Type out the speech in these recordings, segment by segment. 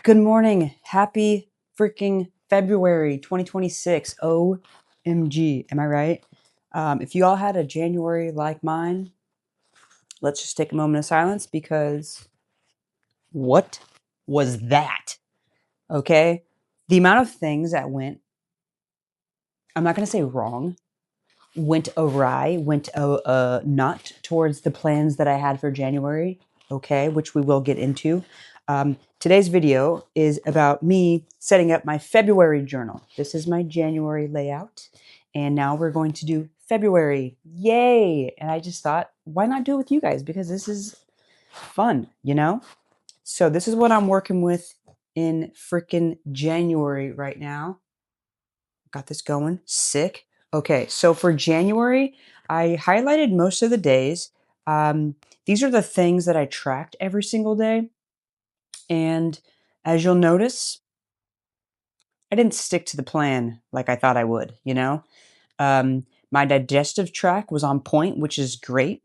Good morning. Happy freaking February 2026. OMG. Am I right? If you all had a January like mine, let's just take a moment of silence because what was that? Okay. The amount of things that I'm not going to say wrong, went awry, went not towards the plans that I had for January, okay, which we will get into. Today's video is about me setting up my February journal. This is my January layout, and now we're going to do February. Yay! And I just thought, why not do it with you guys? Because this is fun, you know? So this is what I'm working with in freaking January right now. Got this going. Sick. Okay, so for January, I highlighted most of the days. These are the things that I tracked every single day. And as you'll notice, I didn't stick to the plan like I thought I would, you know? My digestive track was on point, which is great.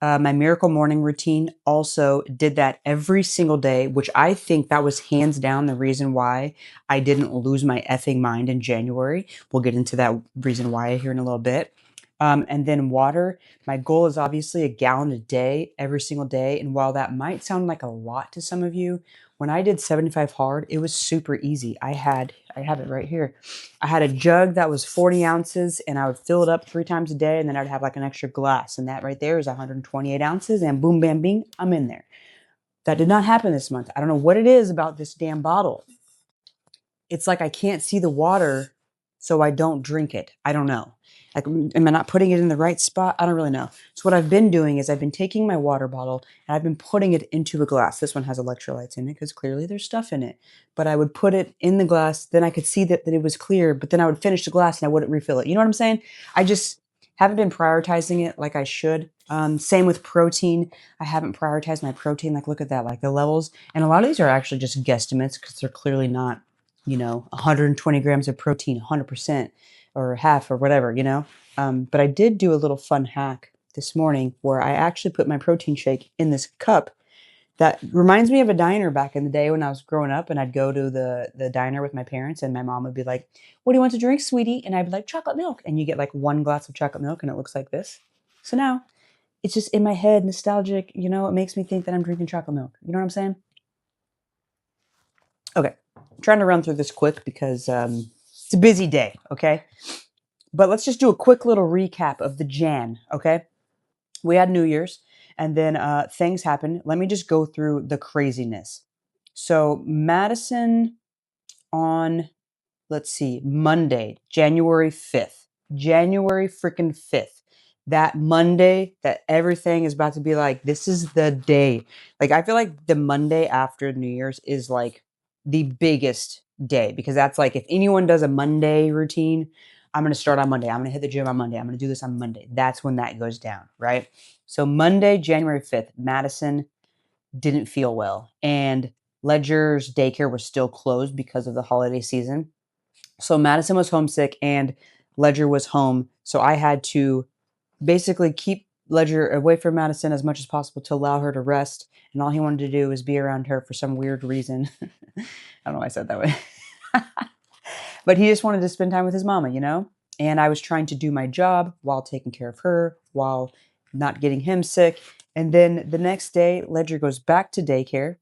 My miracle morning routine also did that every single day, which I think that was hands down the reason why I didn't lose my effing mind in January. We'll get into that reason why here in a little bit. And then water. My goal is obviously a gallon a day, every single day. And while that might sound like a lot to some of you, when I did 75 hard, it was super easy. I have it right here. I had a jug that was 40 ounces and I would fill it up 3 times a day and then I'd have like an extra glass. And that right there is 128 ounces and boom, bam, bing, I'm in there. That did not happen this month. I don't know what it is about this damn bottle. It's like I can't see the water, so I don't drink it. I don't know. Like, am I not putting it in the right spot? I don't really know. So what I've been doing is I've been taking my water bottle and I've been putting it into a glass. This one has electrolytes in it because clearly there's stuff in it. But I would put it in the glass, then I could see that it was clear, but then I would finish the glass and I wouldn't refill it. You know what I'm saying? I just haven't been prioritizing it like I should. Same with protein. I haven't prioritized my protein. Like, look at that, like the levels. And a lot of these are actually just guesstimates because they're clearly not 120 grams of protein, 100% or half or whatever, But I did do a little fun hack this morning where I actually put my protein shake in this cup that reminds me of a diner back in the day when I was growing up and I'd go to the diner with my parents and my mom would be like, "What do you want to drink, sweetie?" And I'd be like, "Chocolate milk." And you get like one glass of chocolate milk and it looks like this. So now it's just in my head, nostalgic, it makes me think that I'm drinking chocolate milk. You know what I'm saying? Okay, I'm trying to run through this quick because it's a busy day, okay? But let's just do a quick little recap of the Jan, okay? We had New Year's, and then things happened. Let me just go through the craziness. So Madison on, let's see, Monday, January 5th. January freaking 5th. That Monday that everything is about to be like, this is the day. Like, I feel like the Monday after New Year's is like the biggest day because that's like, if anyone does a Monday routine, I'm going to start on Monday. I'm going to hit the gym on Monday. I'm going to do this on Monday. That's when that goes down, right? So, Monday, January 5th, Madison didn't feel well. And Ledger's daycare was still closed because of the holiday season. So Madison was homesick and Ledger was home. So I had to basically keep Ledger away from Madison as much as possible to allow her to rest. And all he wanted to do was be around her for some weird reason. I don't know why I said that way. But he just wanted to spend time with his mama. And I was trying to do my job while taking care of her, while not getting him sick. And then the next day, Ledger goes back to daycare.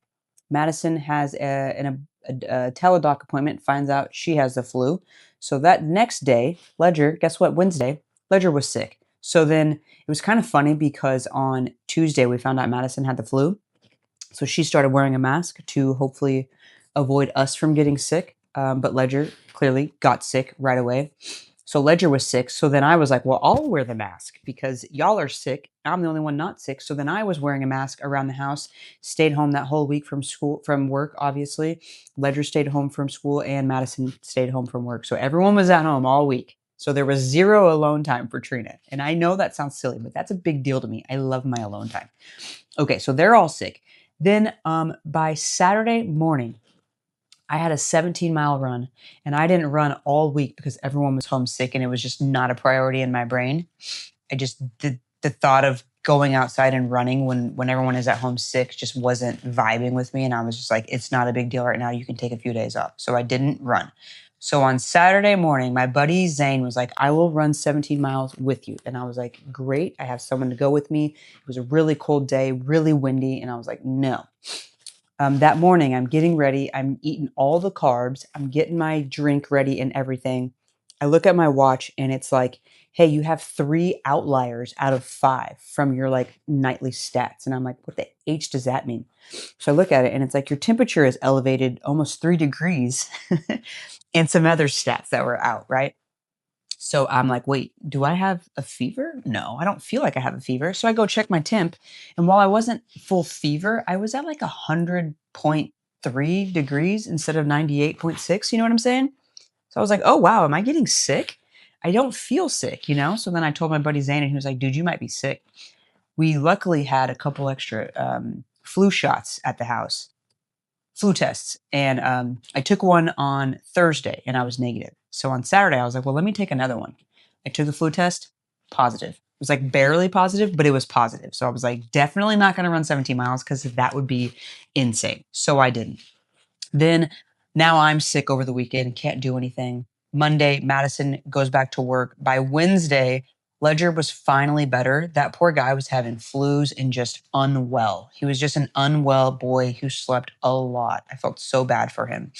Madison has a teledoc appointment, finds out she has the flu. So that next day, Ledger, guess what? Wednesday, Ledger was sick. So then it was kind of funny because on Tuesday, we found out Madison had the flu. So she started wearing a mask to hopefully avoid us from getting sick. But Ledger clearly got sick right away. So Ledger was sick. So then I was like, well, I'll wear the mask because y'all are sick. I'm the only one not sick. So then I was wearing a mask around the house, stayed home that whole week from work, obviously. Ledger stayed home from school and Madison stayed home from work. So everyone was at home all week. So there was zero alone time for Trina. And I know that sounds silly, but that's a big deal to me. I love my alone time. Okay, so they're all sick. Then by Saturday morning, I had a 17-mile run and I didn't run all week because everyone was homesick and it was just not a priority in my brain. I just, the thought of going outside and running when everyone is at home sick just wasn't vibing with me. And I was just like, it's not a big deal right now. You can take a few days off. So I didn't run. So on Saturday morning, my buddy Zane was like, I will run 17 miles with you. And I was like, great. I have someone to go with me. It was a really cold day, really windy. And I was like, no. That morning, I'm getting ready. I'm eating all the carbs. I'm getting my drink ready and everything. I look at my watch and it's like, hey, you have 3 outliers out of 5 from your like nightly stats. And I'm like, what the H does that mean? So I look at it and it's like your temperature is elevated almost 3 degrees and some other stats that were out, right? So I'm like, wait, do I have a fever? No, I don't feel like I have a fever. So I go check my temp. And while I wasn't full fever, I was at like 100.3 degrees instead of 98.6. You know what I'm saying? So I was like, oh, wow, am I getting sick? I don't feel sick, you know? So then I told my buddy Zane, and he was like, dude, you might be sick. We luckily had a couple extra flu shots at the house, flu tests. And I took one on Thursday and I was negative. So on Saturday, I was like, well, let me take another one. I took the flu test, positive. It was like barely positive, but it was positive. So I was like, definitely not going to run 17 miles because that would be insane. So I didn't. Then now I'm sick over the weekend and can't do anything. Monday, Madison goes back to work. By Wednesday, Ledger was finally better. That poor guy was having flus and just unwell. He was just an unwell boy who slept a lot. I felt so bad for him.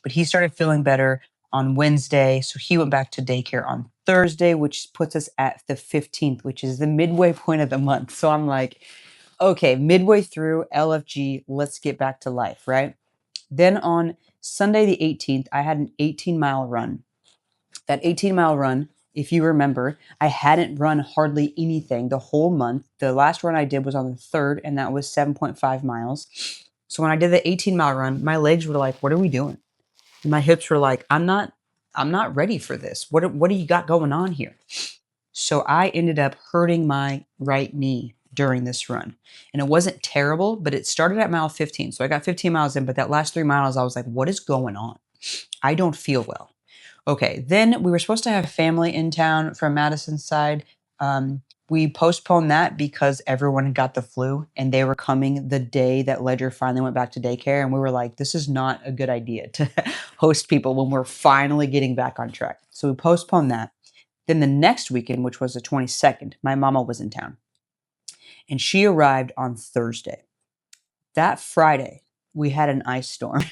But he started feeling better on Wednesday. So he went back to daycare on Thursday, which puts us at the 15th, which is the midway point of the month. So I'm like, okay, midway through LFG, let's get back to life, right? Then on Sunday, the 18th, I had an 18-mile run. That 18-mile run, if you remember, I hadn't run hardly anything the whole month. The last run I did was on the 3rd, and that was 7.5 miles. So when I did the 18-mile run, my legs were like, what are we doing? And my hips were like, I'm not ready for this. What do you got going on here? So I ended up hurting my right knee during this run. And it wasn't terrible, but it started at mile 15. So I got 15 miles in, but that last 3 miles, I was like, what is going on? I don't feel well. Okay, then we were supposed to have family in town from Madison's side. We postponed that because everyone had got the flu and they were coming the day that Ledger finally went back to daycare. And we were like, this is not a good idea to host people when we're finally getting back on track. So we postponed that. Then the next weekend, which was the 22nd, my mama was in town and she arrived on Thursday. That Friday, we had an ice storm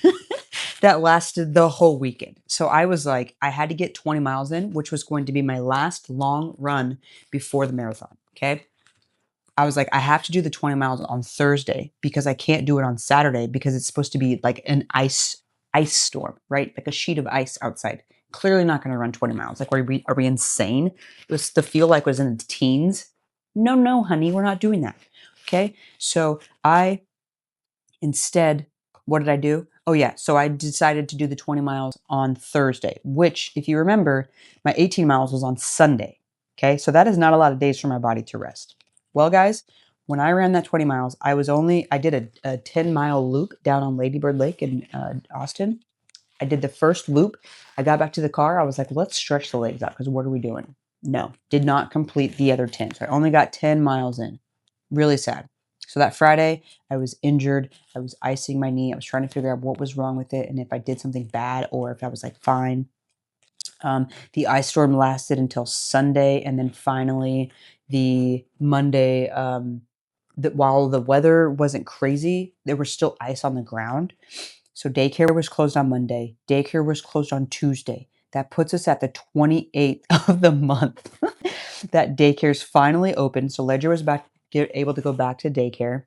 that lasted the whole weekend. So I was like, I had to get 20 miles in, which was going to be my last long run before the marathon. Okay. I was like, I have to do the 20 miles on Thursday because I can't do it on Saturday because it's supposed to be like an ice storm, right? Like a sheet of ice outside. Clearly not going to run 20 miles. Like, are we insane? It was the feel like was in the teens. No, honey, we're not doing that. Okay. So I instead, what did I do? Oh yeah. So I decided to do the 20 miles on Thursday, which if you remember, my 18 miles was on Sunday. Okay. So that is not a lot of days for my body to rest. Well, guys, when I ran that 20 miles, I did a 10-mile loop down on Ladybird Lake in Austin. I did the first loop. I got back to the car. I was like, let's stretch the legs out because what are we doing? No, did not complete the other 10. So I only got 10 miles in. Really sad. So that Friday, I was injured. I was icing my knee. I was trying to figure out what was wrong with it and if I did something bad or if I was like fine. The ice storm lasted until Sunday, and then finally the Monday. While the weather wasn't crazy, there was still ice on the ground. So daycare was closed on Monday. Daycare was closed on Tuesday. That puts us at the 28th of the month. That daycare's finally open. So Ledger was able to go back to daycare.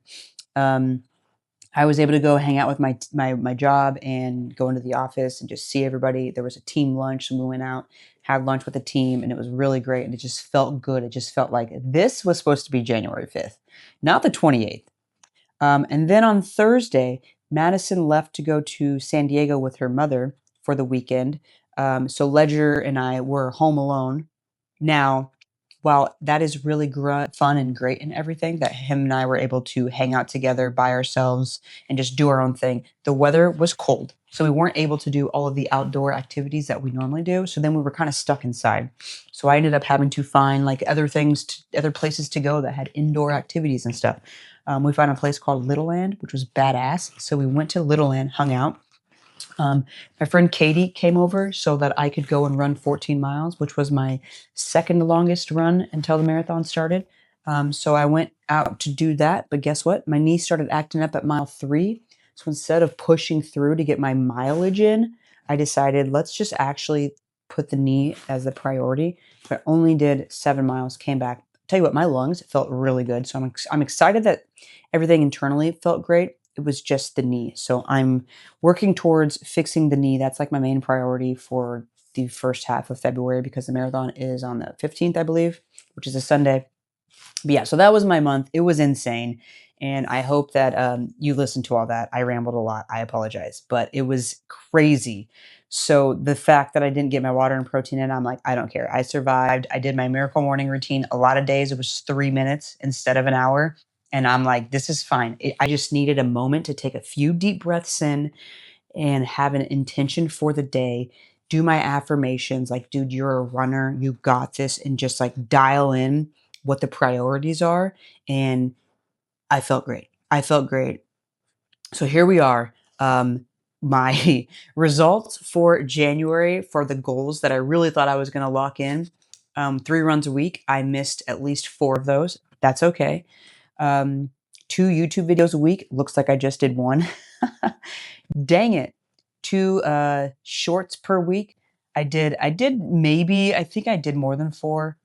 I was able to go hang out with my job and go into the office and just see everybody. There was a team lunch, and we went out, had lunch with the team, and it was really great. And it just felt good. It just felt like this was supposed to be January 5th, not the 28th. And then on Thursday, Madison left to go to San Diego with her mother for the weekend. So Ledger and I were home alone. Now, while that is really fun and great and everything, that him and I were able to hang out together by ourselves and just do our own thing, the weather was cold. So we weren't able to do all of the outdoor activities that we normally do. So then we were kind of stuck inside. So I ended up having to find like other other places to go that had indoor activities and stuff. We found a place called Little Land, which was badass. So we went to Little Land, hung out. My friend Katie came over so that I could go and run 14 miles, which was my second longest run until the marathon started. So I went out to do that, but guess what? My knee started acting up at mile 3. So instead of pushing through to get my mileage in, I decided let's just actually put the knee as the priority. So I only did 7 miles, came back. Tell you what, my lungs felt really good. So I'm excited that everything internally felt great. It was just the knee. So I'm working towards fixing the knee. That's like my main priority for the first half of February because the marathon is on the 15th, I believe, which is a Sunday. But yeah, so that was my month. It was insane. And I hope that you listened to all that. I rambled a lot. I apologize, but it was crazy. So the fact that I didn't get my water and protein in, I'm like, I don't care. I survived. I did my miracle morning routine. A lot of days it was 3 minutes instead of an hour. And I'm like, this is fine. I just needed a moment to take a few deep breaths in and have an intention for the day. Do my affirmations like, dude, you're a runner. You got this. And just like dial in what the priorities are. And I felt great. I felt great. So here we are. My results for January for the goals that I really thought I was going to lock in. 3 runs a week. I missed at least 4 of those. That's okay. 2 YouTube videos a week. Looks like I just did 1. Dang it. 2 shorts per week. I did maybe, I think I did more than 4.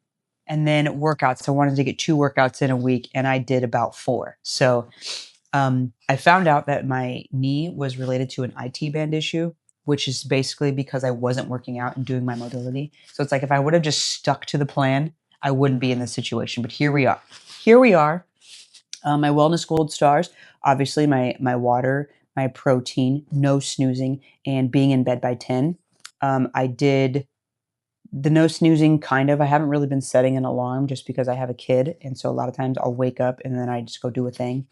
And then workouts. I wanted to get 2 workouts in a week and I did about 4. So I found out that my knee was related to an IT band issue, which is basically because I wasn't working out and doing my mobility. So it's like if I would have just stuck to the plan, I wouldn't be in this situation. But here we are. Here we are. My wellness gold stars, obviously my water, my protein, no snoozing, and being in bed by 10. I did the no snoozing kind of. I haven't really been setting an alarm just because I have a kid. And so a lot of times I'll wake up and then I just go do a thing.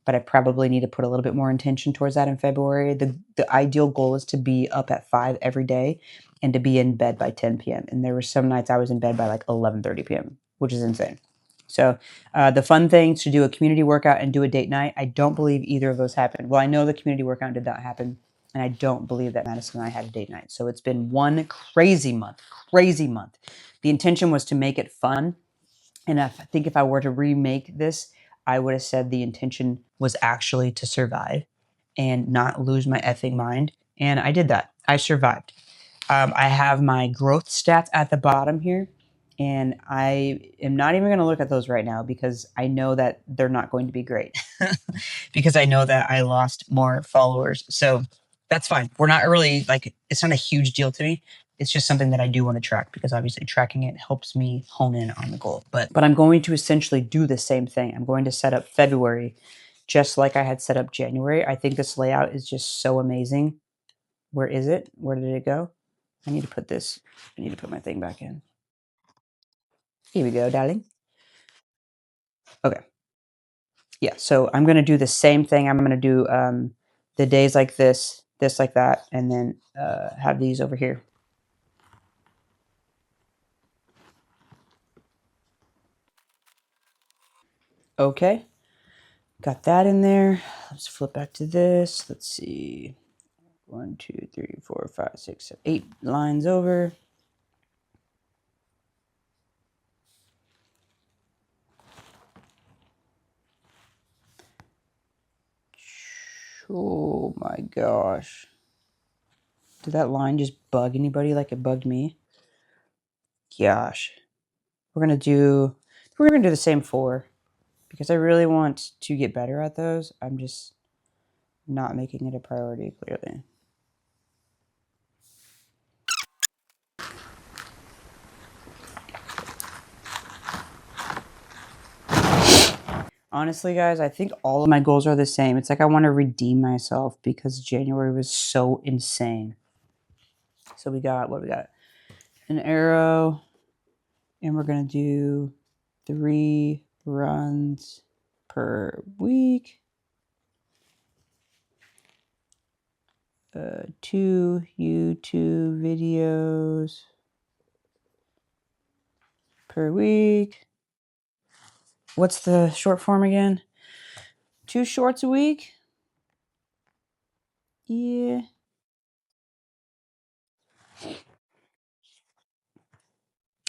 But I probably need to put a little bit more intention towards that in February. The ideal goal is to be up at 5 every day and to be in bed by 10 p.m. And there were some nights I was in bed by like 11:30 p.m., which is insane. So the fun thing is to do a community workout and do a date night. I don't believe either of those happened. Well, I know the community workout did not happen, and I don't believe that Madison and I had a date night. So it's been one crazy month, crazy month. The intention was to make it fun. And I think if I were to remake this, I would have said the intention was actually to survive and not lose my effing mind. And I did that. I survived. I have my growth stats at the bottom here. And I am not even going to look at those right now because I know that they're not going to be great. Because I know that I lost more followers. So that's fine. We're not really like, it's not a huge deal to me. It's just something that I do want to track because obviously tracking it helps me hone in on the goal. But I'm going to essentially do the same thing. I'm going to set up February just like I had set up January. I think this layout is just so amazing. Where is it? Where did it go? I need to put my thing back in. Here we go, darling. Okay. Yeah, so I'm going to do the same thing. I'm going to do the days like this like that, and then have these over here. Okay, got that in there. Let's flip back to this. Let's see. 1, 2, 3, 4, 5, 6, 7, 8 lines over. Oh my gosh. Did that line just bug anybody like it bugged me? Gosh. We're gonna do the same 4 because I really want to get better at those. I'm just not making it a priority, clearly. Honestly, guys, I think all of my goals are the same. It's like I want to redeem myself because January was so insane. So we got, what we got? An arrow, And we're going to do 3 runs per week. 2 YouTube videos per week. What's the short form again? 2 shorts a week? Yeah.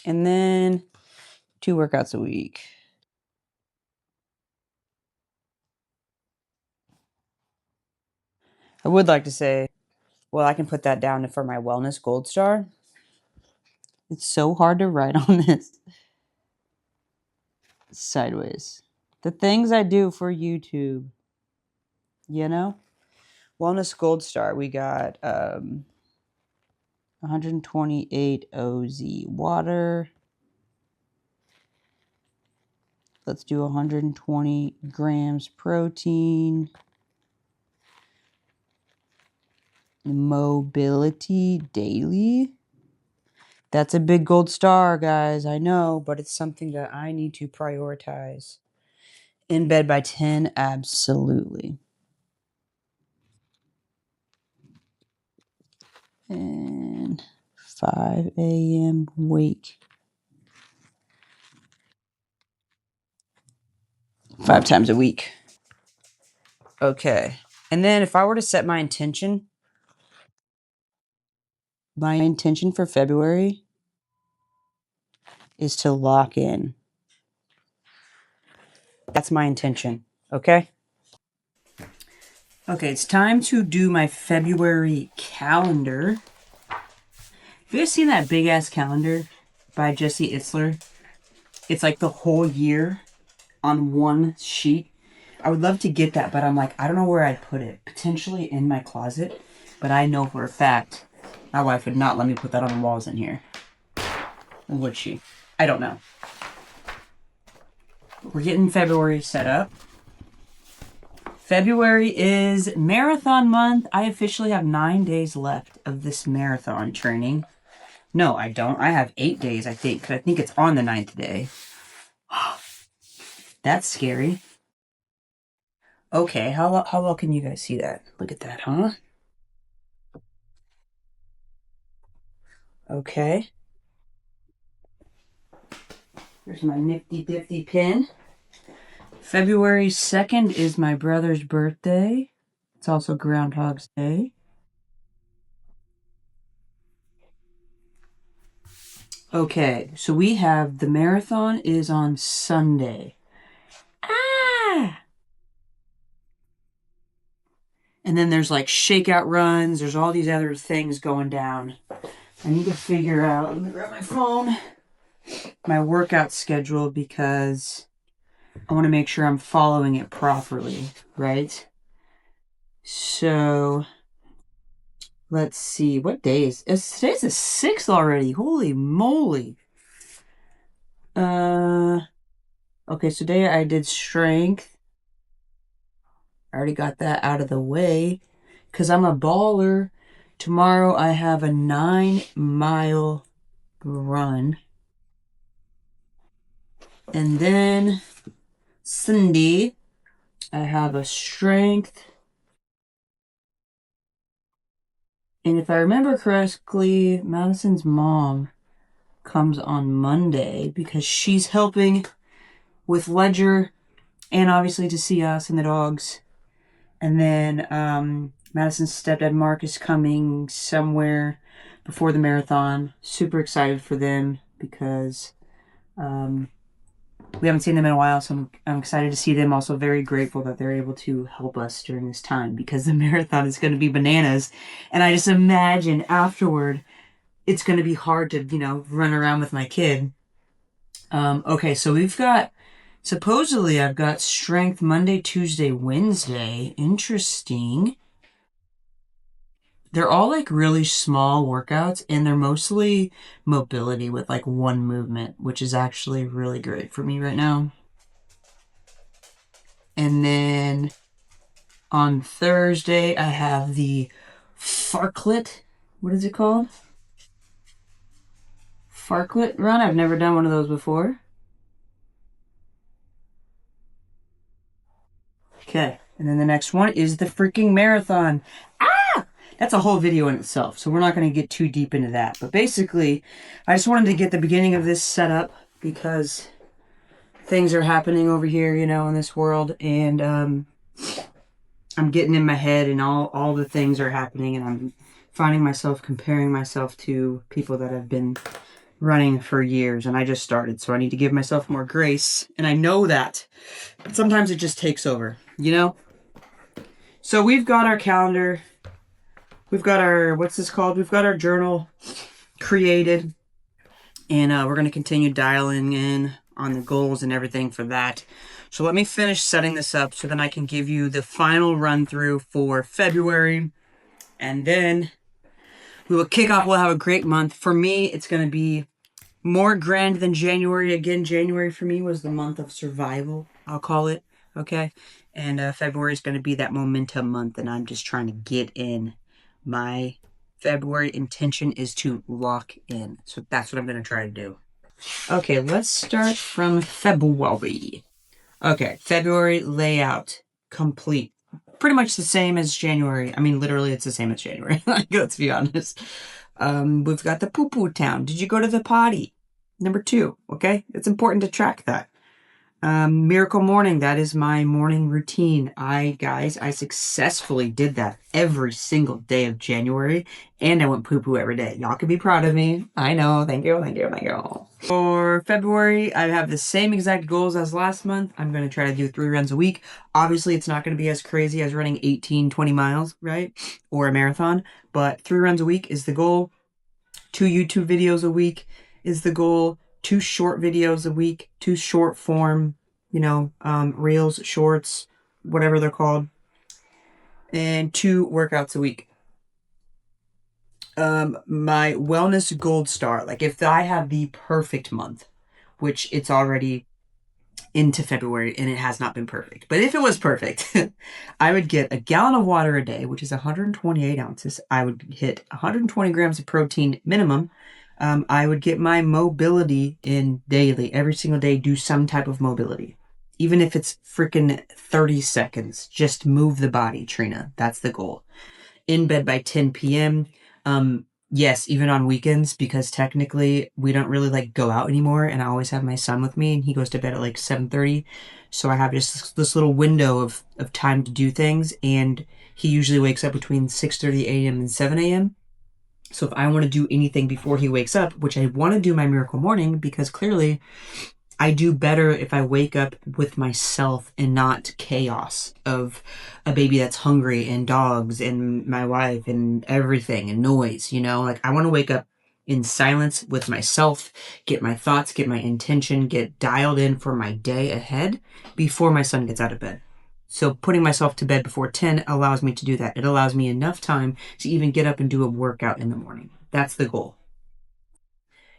And then 2 workouts a week. I would like to say, well, I can put that down for my wellness gold star. It's so hard to write on this. Sideways. The things I do for YouTube, you know? Wellness gold star, we got 128 OZ water. Let's do 120 grams protein. Mobility daily. That's a big gold star, guys. I know, but it's something that I need to prioritize. In bed by 10, absolutely. And 5 a.m. wake. 5 times a week. Okay. And then if I were to set my intention for February is to lock in. That's my intention. Okay? Okay, it's time to do my February calendar. Have you guys seen that big ass calendar by Jesse Itzler? It's like the whole year on one sheet. I would love to get that, but I'm like, I don't know where I'd put it. Potentially in my closet, but I know for a fact my wife would not let me put that on the walls in here. Would she? I don't know. We're getting February set up. February is marathon month. I officially have 9 days left of this marathon training. No, I don't. I have 8 days, I think, because I think it's on the 9th day. That's scary. Okay, how well can you guys see that? Look at that, huh? Okay. Here's my nifty difty pin. February 2nd is my brother's birthday. It's also Groundhog's Day. Okay, so we have the marathon is on Sunday. Ah! And then there's like shakeout runs. There's all these other things going down. I need to figure out, let me grab my phone, my workout schedule because I want to make sure I'm following it properly, right? So, let's see. What day is today's the 6th already. Holy moly. Okay, so today I did strength. I already got that out of the way because I'm a baller. Tomorrow I have a 9-mile run. And then Sunday I have a strength. And if I remember correctly, Madison's mom comes on Monday because she's helping with Ledger and obviously to see us and the dogs. And then Madison's stepdad Mark is coming somewhere before the marathon. Super excited for them because we haven't seen them in a while, so I'm excited to see them. Also very grateful that they're able to help us during this time because the marathon is going to be bananas. And I just imagine afterward it's going to be hard to, run around with my kid. Okay, so we've got, supposedly I've got strength Monday, Tuesday, Wednesday. Interesting. They're all like really small workouts and they're mostly mobility with like one movement, which is actually really great for me right now. And then on Thursday, I have the Fartlek. What is it called? Farklet run. I've never done one of those before. Okay, and then the next one is the freaking marathon. Ah! That's a whole video in itself, so we're not going to get too deep into that. But basically, I just wanted to get the beginning of this set up because things are happening over here, you know, in this world, and I'm getting in my head, and all the things are happening, and I'm finding myself comparing myself to people that have been running for years, and I just started, so I need to give myself more grace, and I know that, but sometimes it just takes over, you know? So we've got our calendar, we've got our, what's this called? We've got our journal created, and we're going to continue dialing in on the goals and everything for that. So let me finish setting this up so then I can give you the final run through for February, and then we will kick off. We'll have a great month. For me, it's going to be more grand than January. Again, January for me was the month of survival, I'll call it, okay? And February is going to be that momentum month, and I'm just trying to get in. My February intention is to lock in. So that's what I'm going to try to do. Okay, let's start from February. Okay, February layout complete. Pretty much the same as January. I mean, literally, it's the same as January. Let's be honest. We've got the poo-poo town. Did you go to the potty? Number 2, okay? It's important to track that. Miracle morning. That is my morning routine. I successfully did that every single day of January, and I went poo-poo every day. Y'all can be proud of me. I know. Thank you, thank you, thank you. For February, I have the same exact goals as last month. I'm going to try to do 3 runs a week. Obviously, it's not going to be as crazy as running 18, 20 miles, right? Or a marathon, but 3 runs a week is the goal. 2 YouTube videos a week is the goal. 2 short videos a week, 2 short form, you know, reels, shorts, whatever they're called, and 2 workouts a week. My wellness gold star, like if I have the perfect month, which it's already into February and it has not been perfect, but if it was perfect, I would get a gallon of water a day, which is 128 ounces. I would hit 120 grams of protein minimum. I would get my mobility in daily. Every single day, do some type of mobility. Even if it's freaking 30 seconds, just move the body, Trina. That's the goal. In bed by 10 p.m. Yes, even on weekends, because technically we don't really like go out anymore, and I always have my son with me, and he goes to bed at like 7:30. So I have just this little window of time to do things, and he usually wakes up between 6:30 a.m. and 7 a.m. So if I want to do anything before he wakes up, which I want to do my miracle morning, because clearly I do better if I wake up with myself and not chaos of a baby that's hungry and dogs and my wife and everything and noise, you know? Like I want to wake up in silence with myself, get my thoughts, get my intention, get dialed in for my day ahead before my son gets out of bed. So putting myself to bed before 10 allows me to do that. It allows me enough time to even get up and do a workout in the morning. That's the goal.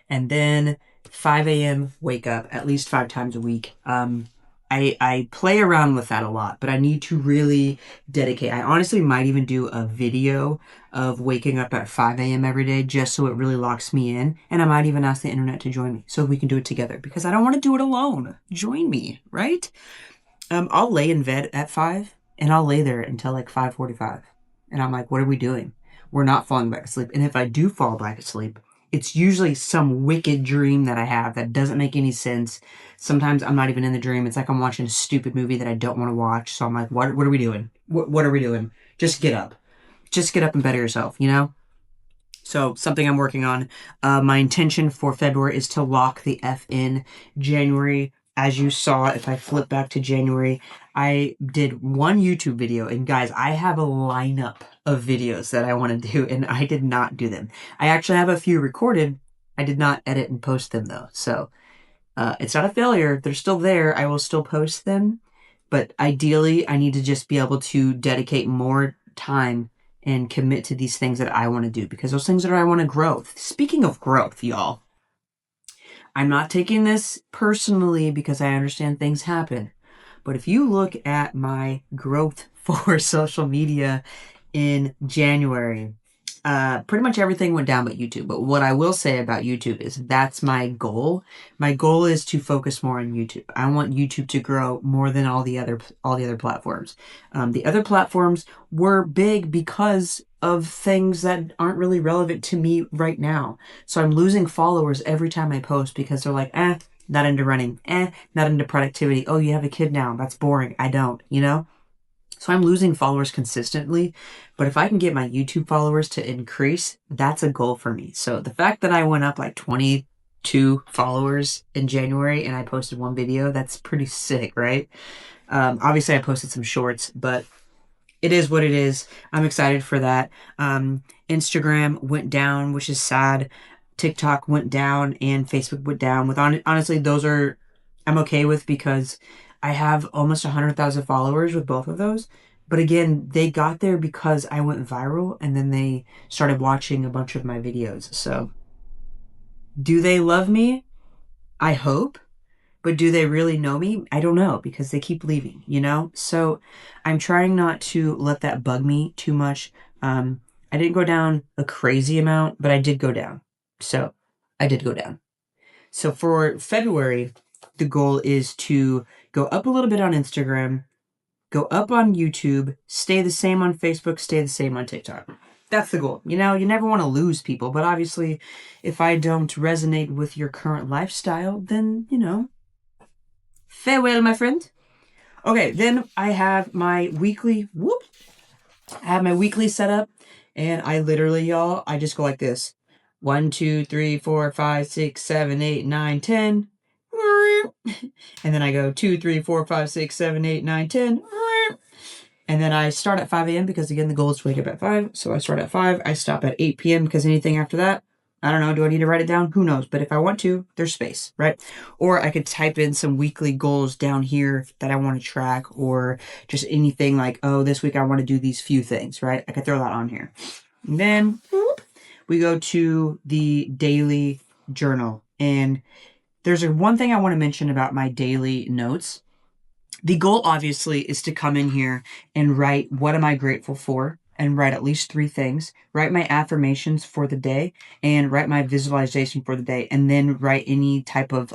And then 5 a.m. wake up at least 5 times a week. I play around with that a lot, but I need to really dedicate. I honestly might even do a video of waking up at 5 a.m. every day just so it really locks me in. And I might even ask the internet to join me so we can do it together because I don't want to do it alone. Join me, right? I'll lay in bed at 5 and I'll lay there until like 5:45. And I'm like, what are we doing? We're not falling back asleep. And if I do fall back asleep, it's usually some wicked dream that I have that doesn't make any sense. Sometimes I'm not even in the dream. It's like I'm watching a stupid movie that I don't want to watch. So I'm like, what are we doing? What are we doing? Just get up. Just get up and better yourself, you know? So something I'm working on. My intention for February is to lock the F in. January, as you saw, if I flip back to January, I did 1 YouTube video. And guys, I have a lineup of videos that I want to do, and I did not do them. I actually have a few recorded. I did not edit and post them, though. So it's not a failure. They're still there. I will still post them. But ideally, I need to just be able to dedicate more time and commit to these things that I want to do, because those things that I want to grow. Speaking of growth, y'all, I'm not taking this personally because I understand things happen. But if you look at my growth for social media in January, Pretty much everything went down but YouTube. But what I will say about YouTube is that's my goal. My goal is to focus more on YouTube. I want YouTube to grow more than all the other platforms. The other platforms were big because of things that aren't really relevant to me right now. So I'm losing followers every time I post because they're like, not into running, not into productivity. Oh, you have a kid now. That's boring. I don't, you know? So I'm losing followers consistently, but if I can get my YouTube followers to increase, that's a goal for me. So the fact that I went up like 22 followers in January and I posted one video, that's pretty sick, right? Obviously I posted some shorts, but it is what it is. I'm excited for that. Instagram went down, which is sad. TikTok went down and Facebook went down. Honestly, those are I'm okay with because I have almost 100,000 followers with both of those. But again, they got there because I went viral and then they started watching a bunch of my videos. So, do they love me? I hope. But do they really know me? I don't know because they keep leaving, you know? So I'm trying not to let that bug me too much. I didn't go down a crazy amount, but I did go down. So I did go down. So for February, the goal is to go up a little bit on Instagram, go up on YouTube, stay the same on Facebook, stay the same on TikTok. That's the goal. You know, you never want to lose people, but obviously, if I don't resonate with your current lifestyle, then, you know, farewell, my friend. Okay, then I have my weekly, setup, and I literally, y'all, I just go like this. 1, 2, 3, 4, 5, 6, 7, 8, 9, 10. And then I go 2, 3, 4, 5, 6, 7, 8, 9, 10. And then I start at 5 a.m. because, again, the goal is to wake up at 5. So I start at 5. I stop at 8 p.m. because anything after that, I don't know. Do I need to write it down? Who knows? But if I want to, there's space, right? Or I could type in some weekly goals down here that I want to track, or just anything like, oh, this week I want to do these few things, right? I could throw that on here. And then we go to the daily journal. And there's one thing I want to mention about my daily notes. The goal, obviously, is to come in here and write what am I grateful for, and write at least 3 things, write my affirmations for the day, and write my visualization for the day, and then write any type of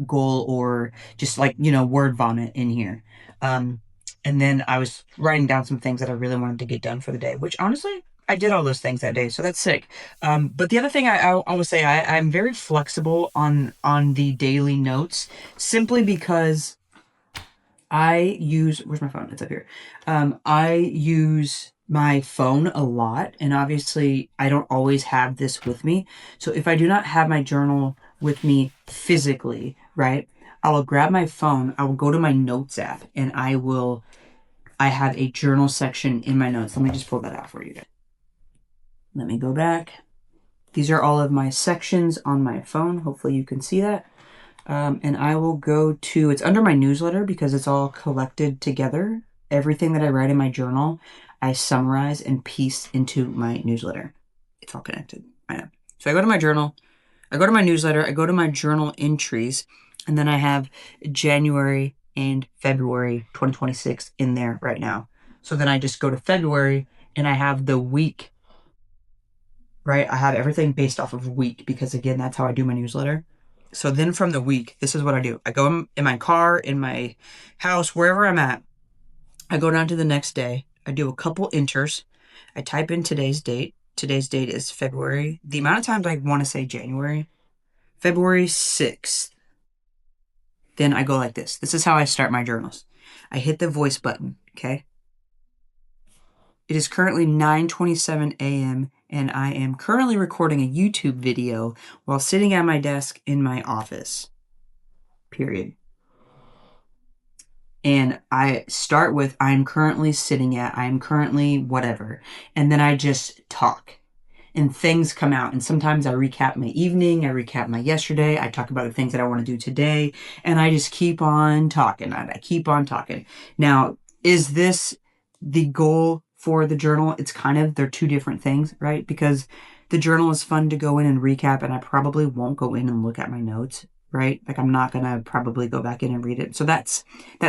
goal or just like, you know, word vomit in here. And then I was writing down some things that I really wanted to get done for the day, which honestly, I did all those things that day, so that's sick. But the other thing I will say, I'm very flexible on the daily notes, simply because I use, where's my phone? It's up here. I use my phone a lot, and obviously I don't always have this with me. So if I do not have my journal with me physically, right, I will grab my phone, I will go to my notes app, and I have a journal section in my notes. Let me just pull that out for you guys. Let me go back. These are all of my sections on my phone. Hopefully you can see that. And I will go to, it's under my newsletter because it's all collected together. Everything that I write in my journal, I summarize and piece into my newsletter. It's all connected. I know. So I go to my journal, I go to my newsletter, I go to my journal entries, and then I have January and February 2026 in there right now. So then I just go to February and I have the week, right? I have everything based off of week because, again, that's how I do my newsletter. So then from the week, this is what I do. I go in my car, in my house, wherever I'm at. I go down to the next day. I do a couple enters. I type in today's date. Today's date is February. The amount of times I want to say January. February 6th. Then I go like this. This is how I start my journals. I hit the voice button, okay? It is currently 9:27 a.m. and I am currently recording a YouTube video while sitting at my desk in my office. Period. And I start with, I'm currently whatever. And then I just talk. And things come out. And sometimes I recap my evening, I recap my yesterday, I talk about the things that I want to do today, and I just keep on talking. I keep on talking. Now, is this the goal for the journal? It's kind of, they're 2 different things, right? Because the journal is fun to go in and recap, and I probably won't go in and look at my notes, right? Like, I'm not going to probably go back in and read it. So that's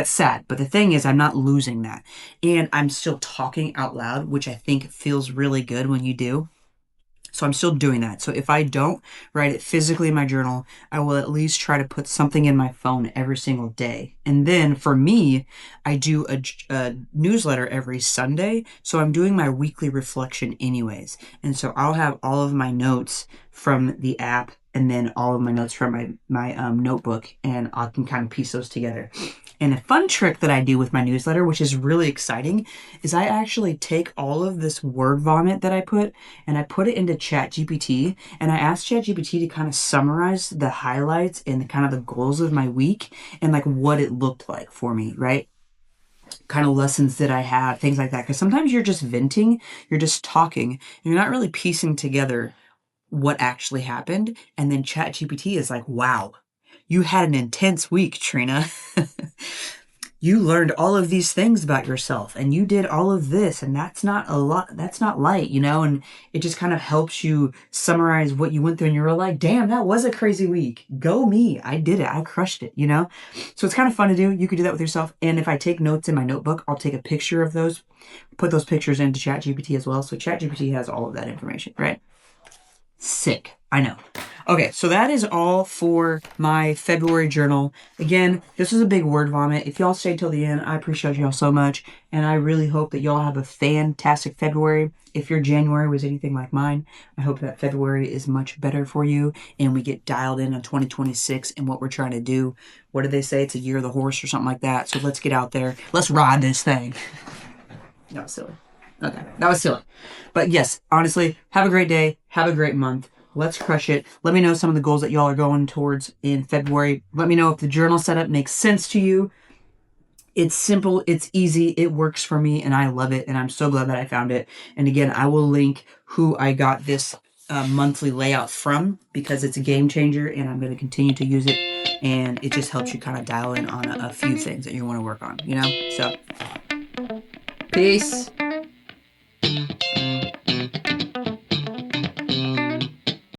sad. But the thing is, I'm not losing that. And I'm still talking out loud, which I think feels really good when you do. So I'm still doing that. So if I don't write it physically in my journal, I will at least try to put something in my phone every single day. And then for me, I do a newsletter every Sunday. So I'm doing my weekly reflection anyways. And so I'll have all of my notes from the app and then all of my notes from my notebook, and I can kind of piece those together. And a fun trick that I do with my newsletter, which is really exciting, is I actually take all of this word vomit that I put and I put it into ChatGPT, and I ask ChatGPT to kind of summarize the highlights and the kind of the goals of my week and like what it looked like for me, right? Kind of lessons that I had, things like that. Because sometimes you're just venting, you're just talking, and you're not really piecing together what actually happened. And then ChatGPT is like, wow, you had an intense week, Trina. You learned all of these things about yourself and you did all of this, and that's not a lot, that's not light, you know, and it just kind of helps you summarize what you went through, and you're like, damn, that was a crazy week. Go me. I did it. I crushed it, you know? So it's kind of fun to do. You could do that with yourself. And if I take notes in my notebook, I'll take a picture of those, put those pictures into ChatGPT as well. So ChatGPT has all of that information, right? Sick. I know. Okay, so that is all for my February journal. Again, this was a big word vomit. If y'all stayed till the end, I appreciate y'all so much. And I really hope that y'all have a fantastic February. If your January was anything like mine, I hope that February is much better for you and we get dialed in on 2026 and what we're trying to do. What do they say? It's a year of the horse or something like that. So let's get out there. Let's ride this thing. That was silly. Okay, that was silly. But yes, honestly, have a great day. Have a great month. Let's crush it. Let me know some of the goals that y'all are going towards in February. Let me know if the journal setup makes sense to you. It's simple. It's easy. It works for me, and I love it, and I'm so glad that I found it. And again, I will link who I got this monthly layout from, because it's a game changer, and I'm going to continue to use it, and it just helps you kind of dial in on a few things that you want to work on, you know? So, peace.